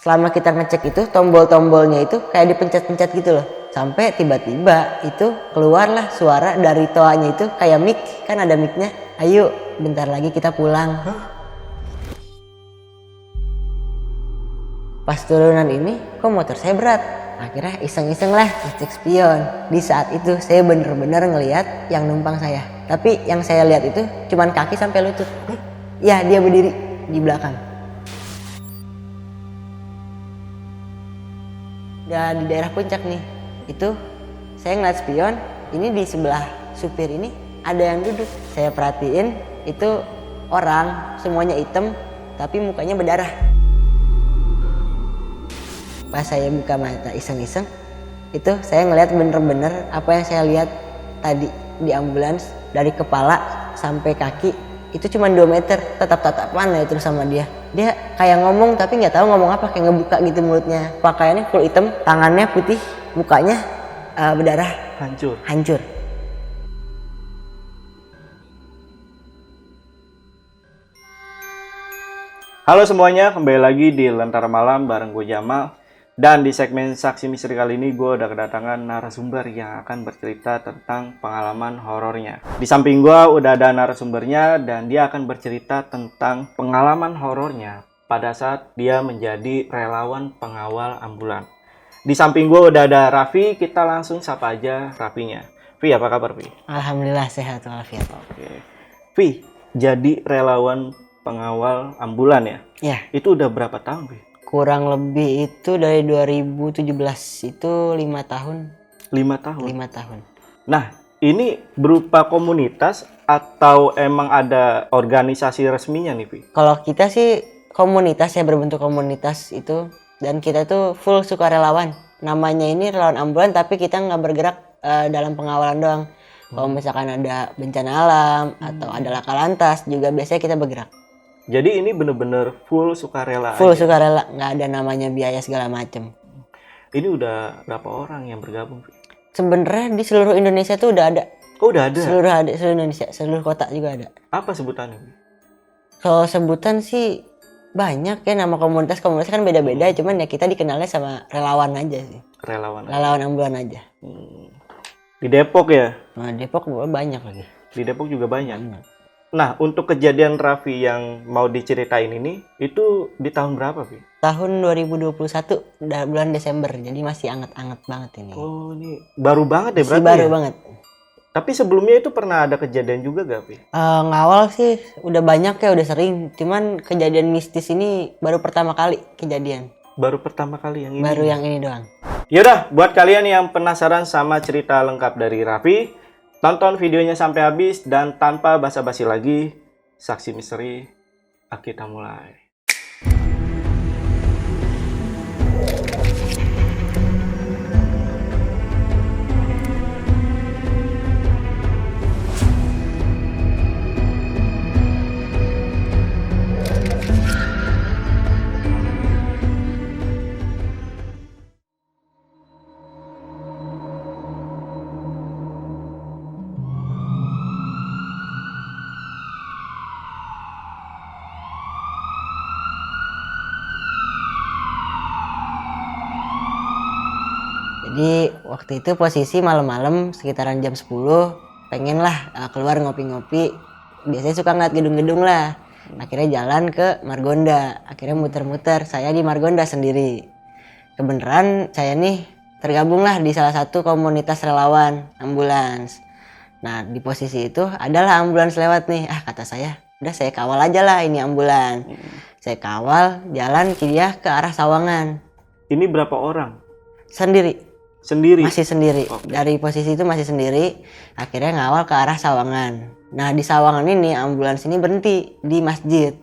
selama kita ngecek itu tombol-tombolnya itu kayak dipencet-pencet gitu loh. Sampai tiba-tiba itu keluarlah suara dari toanya itu kayak mic, kan ada micnya. Ayo, bentar lagi kita pulang. Pas turunan ini, kok motor saya berat? Akhirnya iseng-iseng lah ngecek spion. Di saat itu saya bener-bener ngelihat yang numpang saya. Tapi yang saya lihat itu cuman kaki sampai lutut. Ya, dia berdiri di belakang. Dan di daerah puncak nih, itu saya ngeliat spion, ini di sebelah supir ini ada yang duduk. Saya perhatiin itu orang, semuanya hitam tapi mukanya berdarah. Pas saya buka mata iseng-iseng, itu saya ngeliat bener-bener apa yang saya lihat tadi di ambulans. Dari kepala sampai kaki itu cuma 2 meter, tatap-tatapan ya terus sama dia. Dia kayak ngomong tapi nggak tahu ngomong apa, kayak ngebuka gitu mulutnya. Pakaiannya full hitam, tangannya putih, mukanya berdarah, hancur. Halo semuanya, kembali lagi di Lentera Malam bareng gue Jamal. Dan di segmen Saksi Misteri kali ini gue udah kedatangan narasumber yang akan bercerita tentang pengalaman horornya. Di samping gue udah ada narasumbernya dan dia akan bercerita tentang pengalaman horornya pada saat dia menjadi relawan pengawal ambulan. Di samping gue udah ada Raffi, kita langsung sapa aja Raffinya. Vi, apa kabar Vi? Alhamdulillah sehat walafiat. Oke. Vi, jadi relawan pengawal ambulan ya? Ya. Itu udah berapa tahun Vi? Kurang lebih itu dari 2017, itu 5 tahun. 5 tahun? 5 tahun. Nah, ini berupa komunitas atau emang ada organisasi resminya nih, Vi? Kalau kita sih komunitas ya, berbentuk komunitas itu. Dan kita tuh full sukarelawan. Namanya ini relawan ambulan tapi kita nggak bergerak dalam pengawalan doang. Kalau misalkan ada bencana alam atau ada laka lantas juga biasanya kita bergerak. Jadi ini bener-bener full sukarela. Full aja. Sukarela, nggak ada namanya biaya segala macem. Ini udah berapa orang yang bergabung? Sebenarnya di seluruh Indonesia tuh udah ada. Oh udah ada? Seluruh Indonesia, seluruh kota juga ada. Apa sebutannya? Kalau sebutan sih banyak ya, nama komunitas kan beda-beda. Cuman ya kita dikenalnya sama relawan aja sih. Relawan ambulan aja. Di Depok ya? Nah Depok banyak lagi. Di Depok juga banyak. Nah, untuk kejadian Raffi yang mau diceritain ini, itu di tahun berapa, Vi? Tahun 2021, bulan Desember. Jadi masih anget-anget banget ini. Oh, ini baru banget ya berarti? Masih baru banget. Tapi sebelumnya itu pernah ada kejadian juga gak, Vi? Ngawal sih udah banyak ya, udah sering. Cuman kejadian mistis ini baru pertama kali kejadian. Baru pertama kali yang ini? Baru yang ini doang. Yaudah, buat kalian yang penasaran sama cerita lengkap dari Raffi, tonton videonya sampai habis dan tanpa basa-basi lagi, Saksi Misteri, kita mulai. Jadi waktu itu posisi malam-malam sekitaran jam 10, pengen lah keluar ngopi-ngopi. Biasanya suka ngeliat gedung-gedung lah. Akhirnya jalan ke Margonda. Akhirnya muter-muter, saya di Margonda sendiri. Kebenaran saya nih tergabung lah di salah satu komunitas relawan ambulans. Nah di posisi itu adalah ambulans lewat nih. Kata saya, udah saya kawal aja lah ini ambulans. Saya kawal jalan dia ke arah Sawangan. Ini berapa orang? Sendiri. Masih sendiri. Okay. Dari posisi itu masih sendiri. Akhirnya ngawal ke arah Sawangan. Nah di Sawangan ini ambulans ini berhenti di masjid.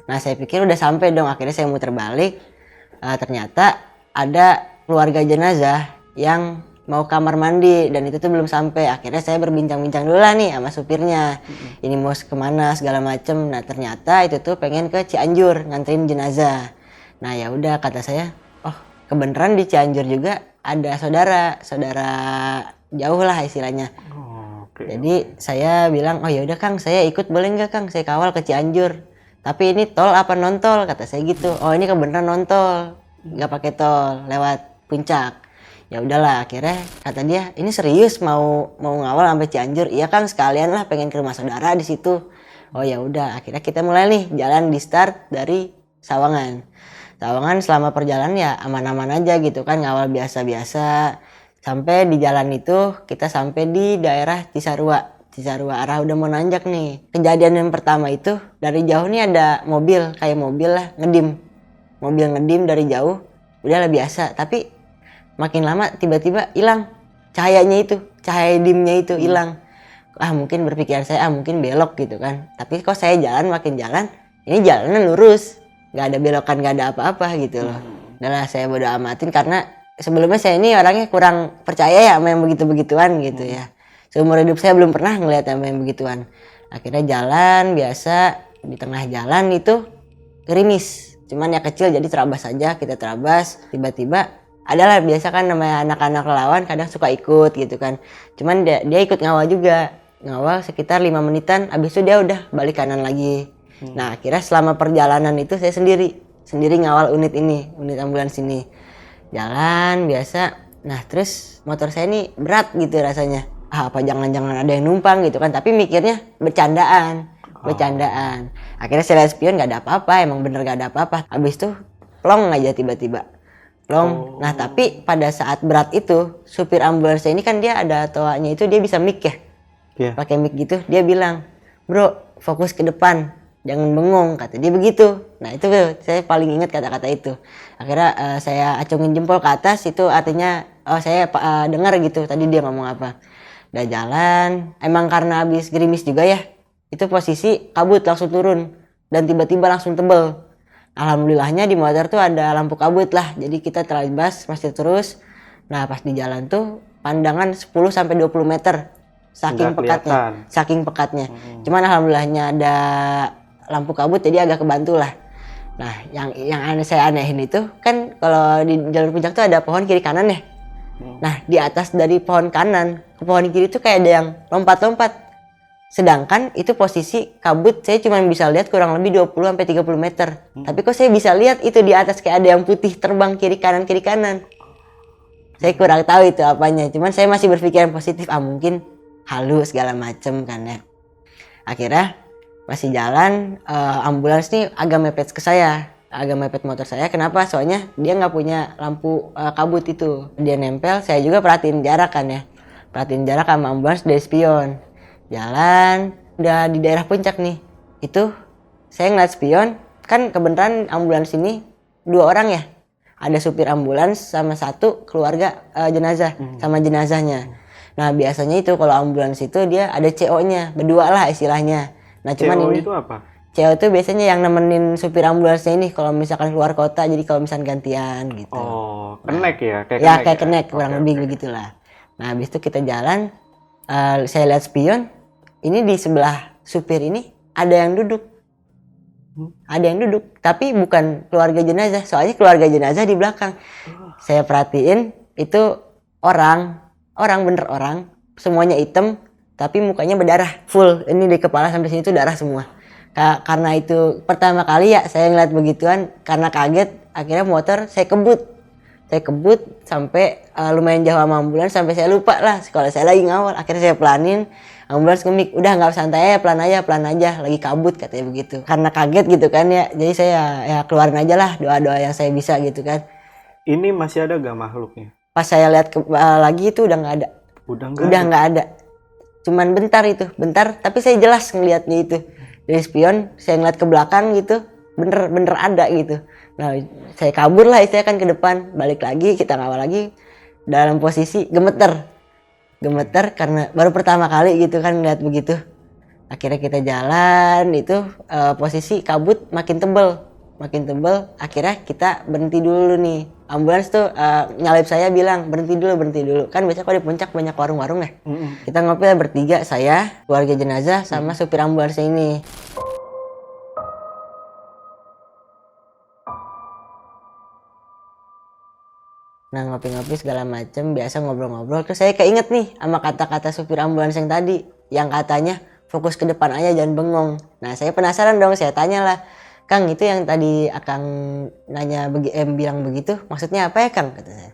Nah saya pikir udah sampai dong. Akhirnya saya muter balik. Ternyata ada keluarga jenazah yang mau kamar mandi dan itu tuh belum sampai. Akhirnya saya berbincang-bincang dulu lah nih sama supirnya. Ini mau kemana segala macem. Nah ternyata itu tuh pengen ke Cianjur nganterin jenazah. Nah ya udah kata saya, oh kebenaran di Cianjur juga ada saudara jauh lah istilahnya. Okay. Jadi saya bilang, oh ya udah Kang, saya ikut boleh nggak Kang? Saya kawal ke Cianjur. Tapi ini tol apa non tol? Kata saya gitu. Oh ini kebenaran non tol. nggak pakai tol, lewat Puncak. Ya udahlah, akhirnya kata dia, ini serius mau ngawal sampai Cianjur? Iya Kang, sekalian lah, pengen ke rumah saudara di situ. Oh ya udah, akhirnya kita mulai nih jalan, di start dari Sawangan. Sawangan selama perjalanan ya aman-aman aja gitu kan, ngawal biasa-biasa. Sampai di jalan itu kita sampai di daerah Cisarua arah udah mau nanjak nih. Kejadian yang pertama itu dari jauh nih ada mobil, kayak mobil lah ngedim dari jauh. Udahlah biasa, tapi makin lama tiba-tiba hilang cahayanya itu, cahaya dimnya itu hilang. Mungkin berpikiran saya mungkin belok gitu kan, tapi kok saya makin jalan ini jalannya lurus, nggak ada belokan, nggak ada apa-apa gitu loh. Udahlah saya bodo amatin, karena sebelumnya saya ini orangnya kurang percaya ya sama yang begitu-begituan gitu ya. Seumur hidup saya belum pernah ngeliat sama yang begituan. Akhirnya jalan biasa, di tengah jalan itu gerimis, cuman ya kecil jadi terabas aja, kita terabas. Tiba-tiba adalah biasa kan namanya anak-anak relawan kadang suka ikut gitu kan, cuman dia ikut ngawal juga, ngawal sekitar 5 menitan, abis itu dia udah balik kanan lagi. Nah akhirnya selama perjalanan itu saya sendiri ngawal unit ambulans ini, jalan biasa. Nah terus motor saya ini berat gitu rasanya, apa jangan-jangan ada yang numpang gitu kan, tapi mikirnya bercandaan. Akhirnya saya lihat spion nggak ada apa-apa, emang bener nggak ada apa-apa. Abis itu plong aja tiba-tiba plong. Nah tapi pada saat berat itu supir ambulans ini kan dia ada toanya itu, dia bisa mic ya, pakai mic gitu. Dia bilang, bro fokus ke depan, jangan bengong, kata dia begitu. Nah itu saya paling ingat kata-kata itu. Akhirnya saya acungin jempol ke atas, itu artinya saya dengar gitu tadi dia ngomong apa. Udah jalan, emang karena habis gerimis juga ya, itu posisi kabut langsung turun dan tiba-tiba langsung tebel. Alhamdulillahnya di motor tuh ada lampu kabut lah, jadi kita terabas masih terus. Nah pas di jalan tuh pandangan 10-20 meter, saking pekatnya. Cuman alhamdulillahnya ada lampu kabut jadi agak kebantu lah. Nah yang saya anehin itu kan kalau di jalur puncak tuh ada pohon kiri kanan ya. Nah di atas dari pohon kanan ke pohon kiri tuh kayak ada yang lompat-lompat. Sedangkan itu posisi kabut saya cuma bisa lihat kurang lebih 20-30 meter. Tapi kok saya bisa lihat itu di atas kayak ada yang putih terbang kiri kanan. Saya kurang tahu itu apanya. Cuman saya masih berpikiran positif, mungkin halu segala macem kan ya. Akhirnya masih jalan, ambulans nih agak mepet ke saya. Agak mepet motor saya. Kenapa? Soalnya dia nggak punya lampu kabut itu. Dia nempel, saya juga perhatiin jarak kan ya. Perhatiin jarak sama ambulans dari spion. Jalan, udah di daerah puncak nih. Itu saya ngeliat spion, kan kebenaran ambulans ini 2 orang ya. Ada supir ambulans sama 1 keluarga jenazah sama jenazahnya. Nah biasanya itu kalau ambulans itu dia ada CO-nya, berdua lah istilahnya. Nah cuman CO ini itu apa? CO itu biasanya yang nemenin supir ambulansnya ini kalau misalkan keluar kota, jadi kalau misalkan gantian gitu. Oh, kenek ya? Kayak kenek kurang lebih begitulah. Nah habis itu kita jalan, saya lihat spion. Ini di sebelah supir ini ada yang duduk. Tapi bukan keluarga jenazah, soalnya keluarga jenazah di belakang. Saya perhatiin itu orang, semuanya hitam, tapi mukanya berdarah, full. Ini dari kepala sampai sini itu darah semua. Karena itu pertama kali ya saya ngeliat begituan, karena kaget, akhirnya motor saya kebut sampai lumayan jauh sama ambulans, sampai saya lupa lah kalau saya lagi ngawal. Akhirnya saya pelanin, ambulans ngemik, udah nggak santai ya, pelan aja, lagi kabut katanya begitu. Karena kaget gitu kan ya, jadi saya ya keluarin aja lah doa-doa yang saya bisa gitu kan. Ini masih ada gak makhluknya? Pas saya lihat lagi itu udah nggak ada. Udah nggak ada. Cuman bentar, tapi saya jelas ngelihatnya itu. Dari spion saya ngeliat ke belakang gitu, bener ada gitu. Nah saya kabur lah, saya kan ke depan, balik lagi, kita ngawal lagi dalam posisi gemeter karena baru pertama kali gitu kan ngeliat begitu. Akhirnya kita jalan itu posisi kabut makin tebel. Akhirnya kita berhenti dulu nih. Ambulans tuh nyalip saya bilang berhenti dulu. Kan biasa kalau di puncak banyak warung-warung ya. Kita ngopi lah bertiga, saya, keluarga jenazah sama supir ambulansnya ini. Nah ngopi-ngopi segala macem, biasa ngobrol-ngobrol. Terus saya keinget nih sama kata-kata supir ambulans yang tadi, yang katanya fokus ke depan aja jangan bengong. Nah saya penasaran dong, saya tanya lah, Kang itu yang tadi Akang nanya bilang begitu, maksudnya apa ya Kang? Kata saya.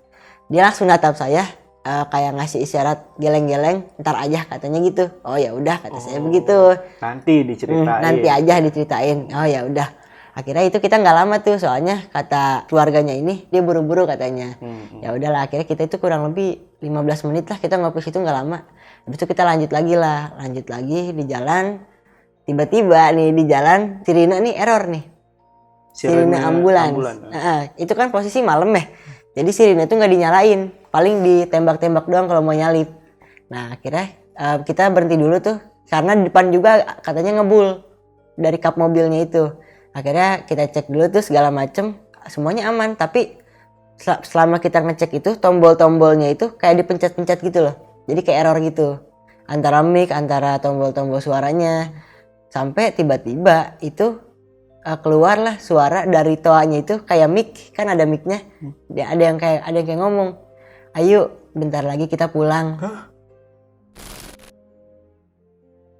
Dia langsung natap saya, kayak ngasih isyarat geleng-geleng, ntar aja katanya gitu. Oh ya udah kata saya begitu. Nanti diceritain. Nanti aja diceritain. Oh ya udah. Akhirnya itu kita nggak lama tuh, soalnya kata keluarganya ini dia buru-buru katanya. Ya udahlah, akhirnya kita itu kurang lebih 15 menit lah kita ngopi situ, nggak lama. Habis itu kita lanjut lagi di jalan. Tiba-tiba nih di jalan sirine nih error nih. Sirine ambulans. Itu kan posisi malam ya. Jadi sirine itu nggak dinyalain, paling ditembak-tembak doang kalau mau nyalip. Nah akhirnya kita berhenti dulu tuh karena di depan juga katanya ngebul dari kap mobilnya itu. Akhirnya kita cek dulu tuh segala macem, semuanya aman. Tapi selama kita ngecek itu tombol-tombolnya itu kayak dipencet-pencet gitu loh. Jadi kayak error gitu. Antara mic, antara tombol-tombol suaranya. Sampai tiba-tiba itu keluarlah suara dari toanya itu kayak mic, kan ada micnya. Ada yang kayak ngomong, "Ayo, bentar lagi kita pulang."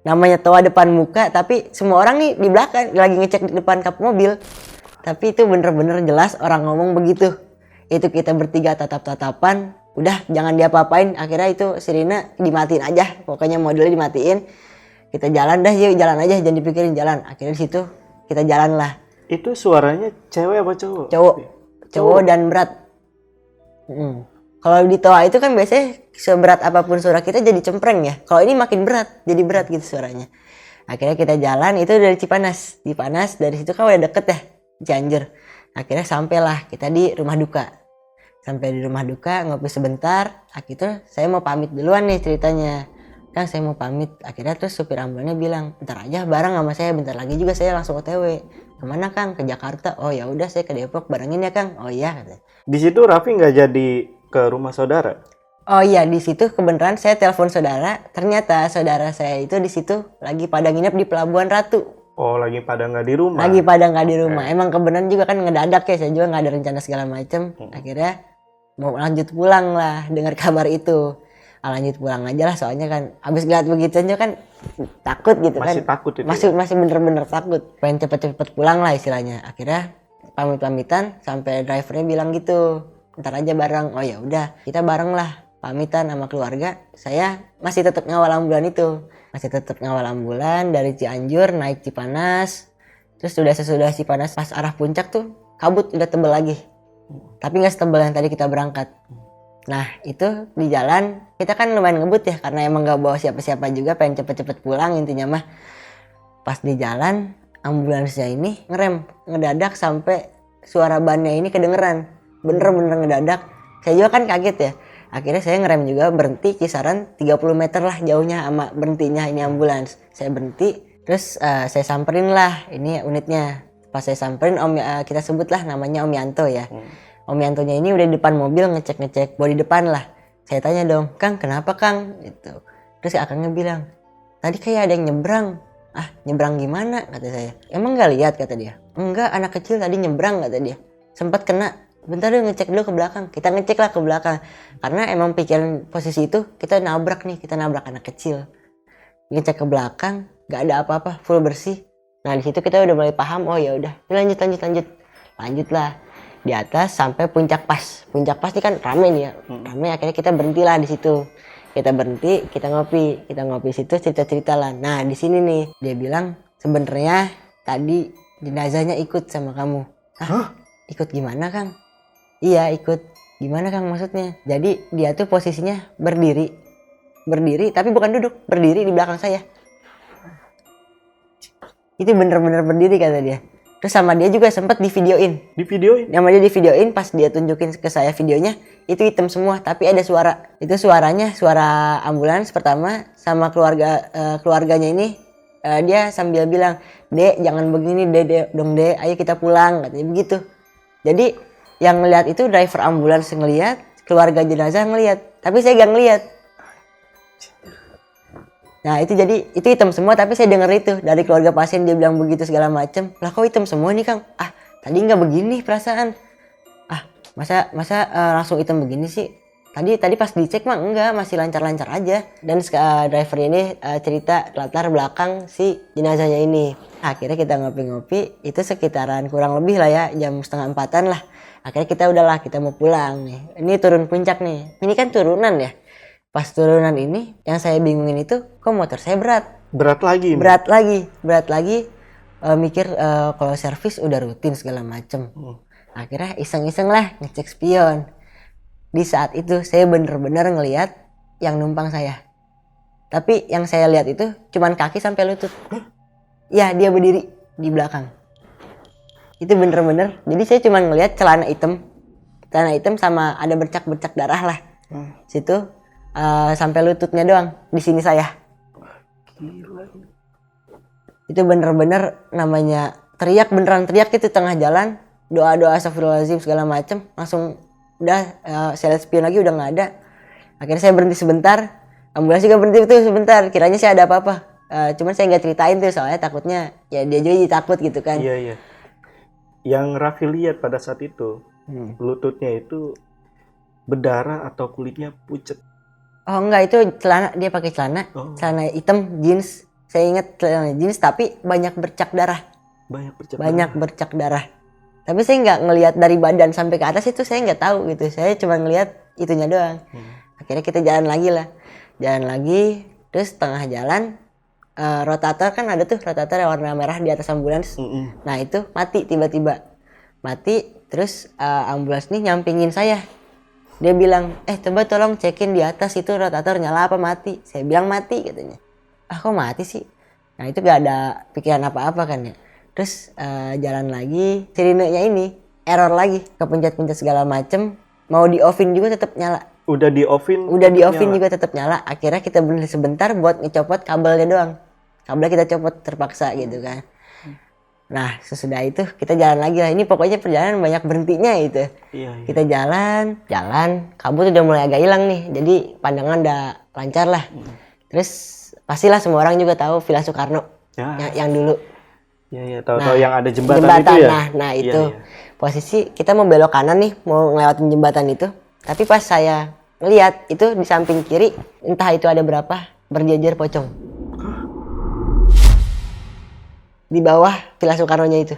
Namanya toa depan muka, tapi semua orang nih di belakang lagi ngecek di depan kap mobil. Tapi itu bener-bener jelas orang ngomong begitu. Itu kita bertiga tatap-tatapan, udah jangan diapa-apain. Akhirnya itu sirine dimatiin aja, pokoknya modelnya dimatiin. Kita jalan dah, yuk jalan aja, jangan dipikirin, jalan. Akhirnya di situ kita jalan lah. Itu suaranya cewek apa cowok? Cowok dan berat. Kalau di toa itu kan biasanya seberat apapun suara kita jadi cempreng ya. Kalau ini makin berat, jadi berat gitu suaranya. Akhirnya kita jalan itu dari Cipanas. Dari situ kan udah deket ya, Cianjur. Akhirnya sampailah kita di rumah duka. Sampai di rumah duka ngopi sebentar. Akhirnya saya mau pamit duluan nih ceritanya. Kang saya mau pamit. Akhirnya terus supir ambulannya bilang, bentar aja bareng sama saya, bentar lagi juga saya langsung OTW. Kemana Kang? Ke Jakarta. Oh ya udah saya ke Depok barengin ya Kang. Oh iya katanya. Di situ Raffi nggak jadi ke rumah saudara? Oh iya, di situ kebenaran saya telepon saudara. Ternyata saudara saya itu di situ lagi pada nginep di Pelabuhan Ratu. Oh lagi pada nggak di rumah? Lagi pada nggak di rumah. Emang kebenaran juga kan ngedadak ya, saya juga nggak ada rencana segala macem. Akhirnya mau lanjut pulang lah dengar kabar itu. Lanjut pulang aja lah, soalnya kan abis ngeliat begitu aja kan takut gitu. Masih kan. Takut itu masih bener-bener takut. Pengen cepet-cepet pulang lah istilahnya. Akhirnya pamit-pamitan sampai drivernya bilang gitu, ntar aja bareng. Oh ya udah, kita bareng lah, pamitan sama keluarga. Saya masih tetap ngawal ambulan itu, dari Cianjur naik Cipanas. Terus sesudah Cipanas pas arah puncak tuh kabut udah tebel lagi, tapi nggak setebel yang tadi kita berangkat. Nah itu di jalan kita kan lumayan ngebut ya, karena emang nggak bawa siapa-siapa juga, pengen cepet-cepet pulang intinya mah. Pas di jalan ambulansnya ini ngerem ngedadak sampai suara bannya ini kedengeran. Bener-bener ngedadak. Saya juga kan kaget ya. Akhirnya saya ngerem juga, berhenti kisaran 30 meter lah jauhnya sama berhentinya ini ambulans. Saya berhenti, terus saya samperin lah ini unitnya. Pas saya samperin, kita sebutlah namanya Om Yanto ya. Om Yantonya ini udah di depan mobil ngecek bodi depan lah. Saya tanya dong, Kang kenapa Kang? Gitu. Terus akangnya bilang, tadi kayak ada yang nyebrang. Ah nyebrang gimana? Kata saya. Emang gak lihat? Kata dia. Enggak, anak kecil tadi nyebrang kata dia. Sempat kena. Bentar deh ngecek dulu ke belakang. Kita ngecek lah ke belakang. Karena emang pikiran posisi itu kita nabrak anak kecil. Ngecek ke belakang, gak ada apa-apa, full bersih. Nah di situ kita udah mulai paham. Oh ya udah, lanjut lah. Di atas sampai puncak pas. Puncak pas ini kan rame nih ya. Rame, akhirnya kita berhentilah di situ. Kita berhenti, kita ngopi situ, cerita-cerita lah. Nah di sini nih dia bilang sebenarnya tadi jenazahnya ikut sama kamu. Hah? Ikut gimana Kang? Iya ikut. Gimana Kang maksudnya? Jadi dia tuh posisinya berdiri tapi bukan duduk, berdiri di belakang saya. Itu bener-bener berdiri kata dia. Terus sama dia juga sempat divideoin. Sama dia divideoin, pas dia tunjukin ke saya videonya, itu hitam semua tapi ada suara. Itu suaranya suara ambulans pertama, sama keluarganya ini. Dia sambil bilang, "Dek jangan begini, Dek dong Dek, ayo kita pulang," katanya begitu. Jadi yang ngelihat itu driver ambulans ngelihat, keluarga jenazah ngelihat, tapi saya gak ngelihat. Nah itu jadi itu hitam semua, tapi saya dengar itu dari keluarga pasien, dia bilang begitu segala macem. Lah kok hitam semua nih Kang? Tadi nggak begini perasaan. Masa langsung hitam begini sih? Tadi pas dicek mah enggak, masih lancar-lancar aja. Dan driver ini cerita latar belakang si jenazahnya ini. Akhirnya kita ngopi-ngopi, itu sekitaran kurang lebih lah ya, jam 3:30 lah. Akhirnya kita mau pulang nih. Ini turun puncak nih. Ini kan turunan ya. Pas turunan ini, yang saya bingungin itu, kok motor saya berat. Berat lagi. Berat lagi. Mikir kalau servis udah rutin segala macem. Akhirnya iseng-iseng lah ngecek spion. Di saat itu saya bener-bener ngelihat yang numpang saya. Tapi yang saya lihat itu cuman kaki sampai lutut. Ya, dia berdiri di belakang. Itu bener-bener. Jadi saya cuman ngelihat celana hitam sama ada bercak-bercak darah lah. Situ sampai lututnya doang. Di sini saya. Gila. Itu bener-bener namanya beneran teriak itu tengah jalan. Doa-doa astagfirullahaladzim segala macem. Langsung udah saya lihat spion lagi udah nggak ada. Akhirnya saya berhenti sebentar, ambulans juga berhenti tuh sebentar, kiranya saya ada apa-apa. Cuman saya nggak ceritain tuh soalnya takutnya ya dia juga jadi takut gitu kan. Iya. Yang Raffi lihat pada saat itu lututnya itu berdarah atau kulitnya pucet? Oh enggak, itu celana, dia pakai celana hitam jeans. Saya ingat celana jeans tapi banyak bercak darah. Banyak bercak darah. Tapi saya nggak ngelihat dari badan sampai ke atas itu, saya nggak tahu gitu. Saya cuma ngelihat itunya doang. Akhirnya kita jalan lagi, terus tengah jalan rotator kan ada tuh rotator yang warna merah di atas ambulans. Nah itu mati tiba-tiba, terus ambulans nih nyampingin saya. Dia bilang, coba tolong cekin di atas itu rotator nyala apa mati. Saya bilang mati katanya. Kok mati sih? Nah itu gak ada pikiran apa-apa kan ya. Terus jalan lagi, sirinenya ini error lagi, kepencet-pencet segala macem, mau di offin juga tetap nyala. Udah di offin juga tetap nyala. Akhirnya kita berhenti sebentar buat ngecopot kabelnya doang. Kabelnya kita copot terpaksa gitu kan. Nah sesudah itu kita jalan lagi lah. Ini pokoknya perjalanan banyak berhentinya gitu. Iya. Kita jalan, kabut udah mulai agak hilang nih. Jadi pandangan udah lancar lah. Terus pastilah semua orang juga tahu Villa Soekarno yang dulu. Iya, tahu yang ada jembatan itu ya. Nah itu posisi kita mau belok kanan nih, mau ngelewatin jembatan itu. Tapi pas saya ngeliat itu di samping kiri, entah itu ada berapa berjejer pocong. Di bawah Villa Soekarno-nya itu.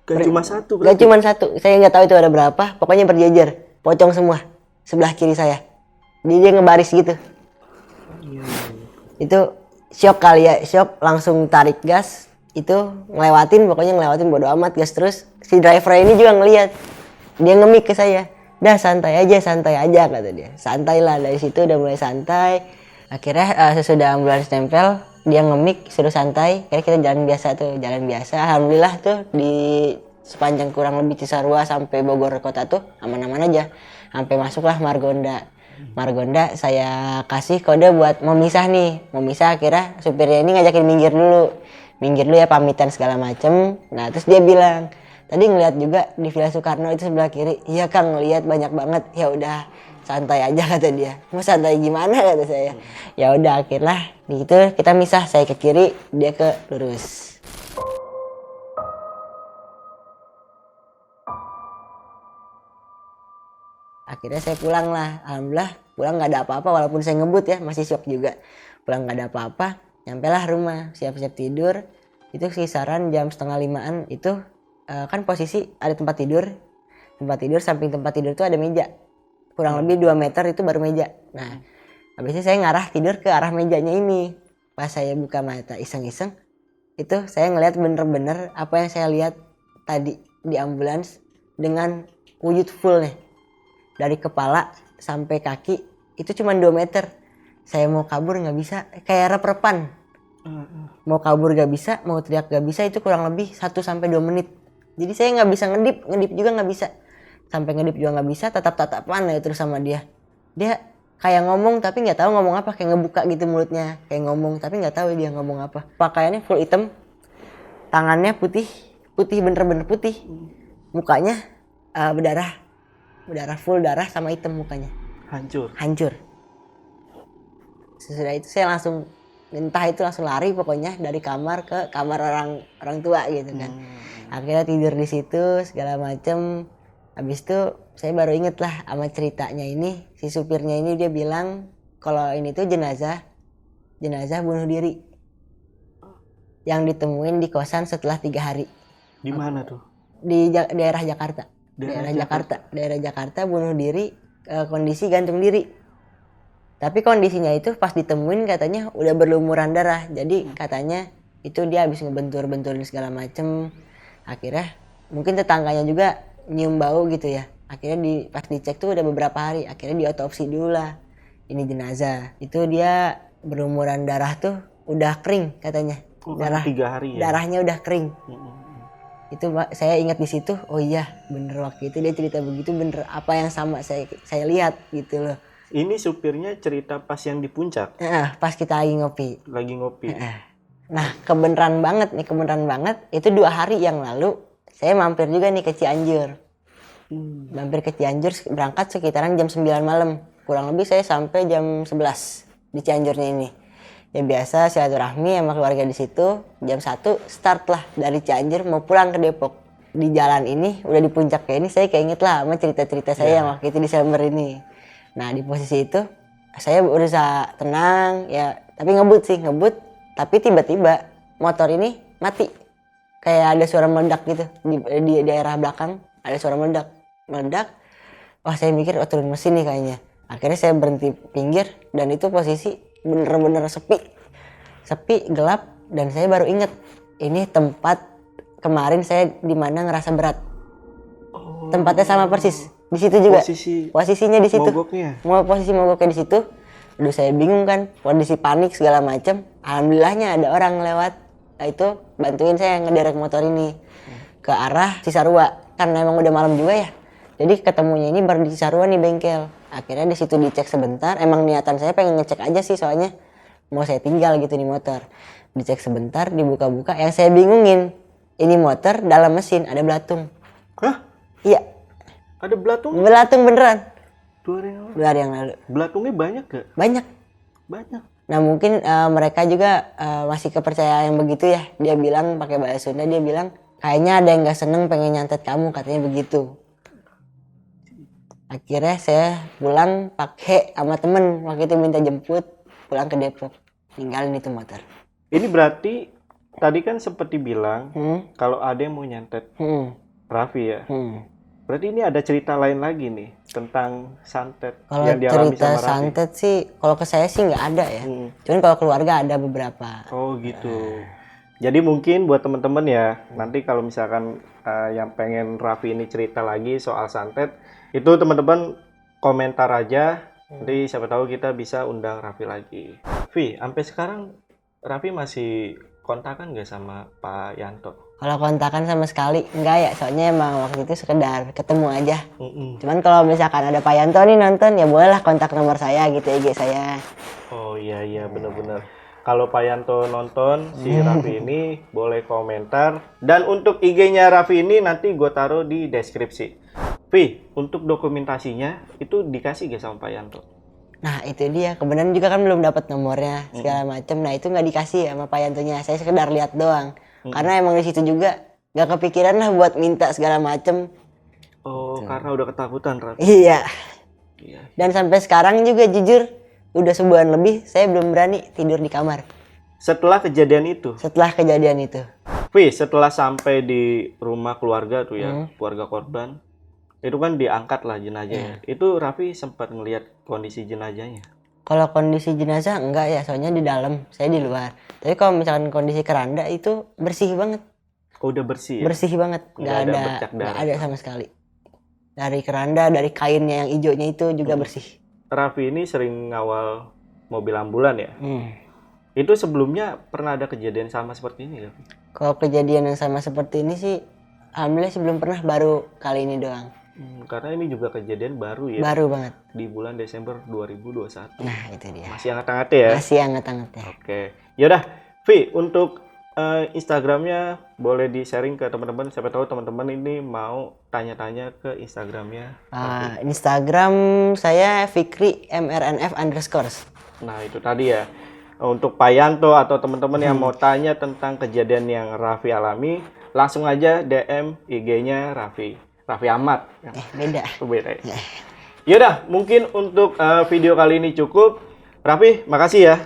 Gak cuma satu berarti? Gak cuma satu, saya nggak tahu itu ada berapa. Pokoknya berjejer, pocong semua sebelah kiri saya. Dia ngebaris gitu. Itu shock kali ya, langsung tarik gas. Itu ngelewatin bodo amat, gas terus. Si driver ini juga ngelihat, dia nge-mic ke saya, dah santai aja kata dia. Santai lah, dari situ udah mulai santai. Akhirnya sesudah ambulans tempel, dia nge-mic suruh santai. Kayak kita jalan biasa. Alhamdulillah tuh di sepanjang kurang lebih Cisarua sampai Bogor kota tuh aman-aman aja. Sampai masuklah Margonda saya kasih kode buat mau misah. Akhirnya supirnya ini ngajakin minggir dulu ya, pamitan segala macem. Nah terus dia bilang, tadi ngeliat juga di Villa Soekarno itu sebelah kiri. Iya Kang, ngeliat banyak banget. Ya udah santai aja kata dia. Mau santai gimana kata saya. Ya udah akhirnya di situ kita misah, saya ke kiri, dia ke lurus. Akhirnya saya pulang lah, alhamdulillah pulang nggak ada apa-apa walaupun saya ngebut ya, masih shock juga. Pulang nggak ada apa-apa, nyampelah rumah, siap-siap tidur. Itu kisaran jam 4:30-an itu kan posisi ada tempat tidur, samping tempat tidur itu ada meja. Kurang lebih 2 meter itu baru meja. Nah, habisnya saya ngarah tidur ke arah mejanya ini. Pas saya buka mata iseng-iseng, itu saya ngelihat bener-bener apa yang saya lihat tadi di ambulans dengan wujud full nih. Dari kepala sampai kaki itu cuma 2 meter. Saya mau kabur nggak bisa, kayak rep-repan. Mau kabur gak bisa, mau teriak gak bisa, itu kurang lebih 1-2 menit. Jadi saya nggak bisa ngedip juga nggak bisa. Sampai ngedip juga nggak bisa, tatap-tatapan ya terus sama dia. Dia kayak ngomong tapi nggak tahu ngomong apa, kayak ngebuka gitu mulutnya, kayak ngomong tapi nggak tahu dia ngomong apa. Pakaiannya full hitam, tangannya putih bener-bener putih, mukanya berdarah full darah sama hitam mukanya. Hancur. Sesudah itu saya langsung lari pokoknya dari kamar ke kamar orang tua gitu kan. Akhirnya tidur di situ segala macem. Habis itu saya baru inget lah sama ceritanya ini, si supirnya ini dia bilang kalau ini tuh jenazah bunuh diri yang ditemuin di kosan setelah 3 hari Di mana tuh? di daerah Jakarta. Daerah Jakarta bunuh diri, kondisi gantung diri. Tapi kondisinya itu pas ditemuin katanya udah berlumuran darah. Jadi katanya itu dia habis ngebentur-benturin segala macem. Akhirnya mungkin tetangganya juga nyium bau gitu ya. Akhirnya pas dicek tuh udah beberapa hari. Akhirnya diotopsi dulu lah. Ini jenazah. Itu dia berlumuran darah tuh udah kering katanya. Darah 3 hari ya. Darahnya udah kering. Itu saya ingat di situ. Oh iya, bener waktu itu dia cerita begitu, bener apa yang sama saya lihat gitu loh. Ini supirnya cerita pas yang di puncak. Pas kita lagi ngopi. Nah, kebenaran banget. Itu 2 hari yang lalu saya mampir juga nih ke Cianjur. Mampir ke Cianjur, berangkat sekitaran jam 9 malam. Kurang lebih saya sampai jam 11 di Cianjurnya ini. Ya biasa silaturahmi sama keluarga di situ. Jam 1 start lah dari Cianjur mau pulang ke Depok. Di jalan ini udah di puncak kayak ini saya keinget lah sama cerita-cerita saya yang waktu itu di Desember ini. Nah di posisi itu saya berusaha tenang ya, tapi ngebut. Tapi tiba-tiba motor ini mati. Kayak ada suara meledak gitu di daerah belakang, ada suara meledak. Wah saya mikir turun mesin nih kayaknya. Akhirnya saya berhenti pinggir dan itu posisi bener-bener sepi, gelap, dan saya baru inget ini tempat kemarin saya di mana ngerasa berat. Tempatnya sama persis di situ juga. Posisinya di situ. Posisi mogoknya di situ. Aduh saya bingung kan, kondisi panik segala macam. Alhamdulillahnya ada orang lewat, itu bantuin saya ngederek motor ini ke arah Cisarua. Kan memang udah malam juga ya. Jadi ketemunya ini baru di Cisarua nih bengkel. Akhirnya di situ dicek sebentar. Emang niatan saya pengen ngecek aja sih soalnya mau saya tinggal gitu di motor. Dicek sebentar, dibuka-buka. Yang saya bingungin, ini motor dalam mesin ada belatung. Hah? Iya. Ada belatung? Belatung beneran. 2 hari yang lalu. Belatungnya banyak gak? Banyak. Nah mungkin mereka juga masih kepercayaan yang begitu ya. Dia bilang pakai bahasa Sunda, dia bilang kayaknya ada yang gak seneng pengen nyantet kamu, katanya begitu. Akhirnya saya pulang pakai sama temen, waktu itu minta jemput pulang ke Depok, tinggalin itu motor. Ini berarti tadi kan seperti bilang kalau ada yang mau nyantet Raffi ya. Berarti ini ada cerita lain lagi nih tentang santet yang dialami sama Raffi. Kalau cerita santet sih, kalau ke saya sih nggak ada ya. Cuman kalau keluarga ada beberapa. Oh gitu. Jadi mungkin buat teman-teman ya, nanti kalau misalkan yang pengen Raffi ini cerita lagi soal santet, itu teman-teman komentar aja. Nanti siapa tahu kita bisa undang Raffi lagi. Vi, sampai sekarang Raffi masih kontakan nggak sama Pak Yanto? Kalau kontakan sama sekali enggak ya, soalnya emang waktu itu sekedar ketemu aja. Cuman kalau misalkan ada Pak Yanto nih nonton, ya bolehlah kontak nomor saya gitu, IG saya. Oh iya benar-benar. Kalau Pak Yanto nonton si Raffi ini boleh komentar. Dan untuk IG-nya Raffi ini nanti gue taruh di deskripsi. Vi, untuk dokumentasinya itu dikasih gak sama Pak Yanto? Nah itu dia, kebenaran juga kan belum dapat nomornya segala macam. Nah itu nggak dikasih sama Pak Yantonya, saya sekedar lihat doang. Karena emang di situ juga nggak kepikiran lah buat minta segala macem. Oh, karena udah ketakutan, Raffi. Iya. Dan sampai sekarang juga jujur udah sebulan lebih saya belum berani tidur di kamar. Setelah kejadian itu? Setelah kejadian itu. Vi, setelah sampai di rumah keluarga tuh ya, keluarga korban, itu kan diangkat lah jenazahnya. Itu Raffi sempat ngelihat kondisi jenazahnya? Kalau kondisi jenazah enggak ya, soalnya di dalam, saya di luar. Tapi kalau misalkan kondisi keranda itu bersih banget. Oh, udah bersih ya? Bersih banget, nggak ada sama sekali. Dari keranda, dari kainnya yang hijaunya itu juga bersih. Raffi ini sering ngawal mobil ambulan ya? Itu sebelumnya pernah ada kejadian sama seperti ini ya? Kalau kejadian yang sama seperti ini sih, alhamdulillah sih belum pernah, baru kali ini doang. Karena ini juga kejadian baru ya? Baru banget. Di bulan Desember 2021. Nah itu dia. Masih hangat-hangat ya? Masih hangat-hangat ya. Oke. Yaudah, Vi, untuk Instagramnya boleh di-sharing ke teman-teman. Siapa tahu teman-teman ini mau tanya-tanya ke Instagramnya. Instagram saya Fikri MRNF_. Nah itu tadi ya. Untuk Pak Yanto atau teman-teman yang mau tanya tentang kejadian yang Raffi alami, langsung aja DM IG-nya Raffi. Raffi Ahmad. Beda. Beda ya. Yaudah, mungkin untuk video kali ini cukup. Raffi, makasih ya.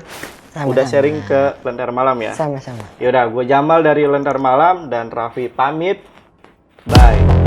Sama-sama. Udah sharing ke Lentera Malam ya. Sama-sama. Yaudah, gue Jamal dari Lentera Malam dan Raffi pamit. Bye.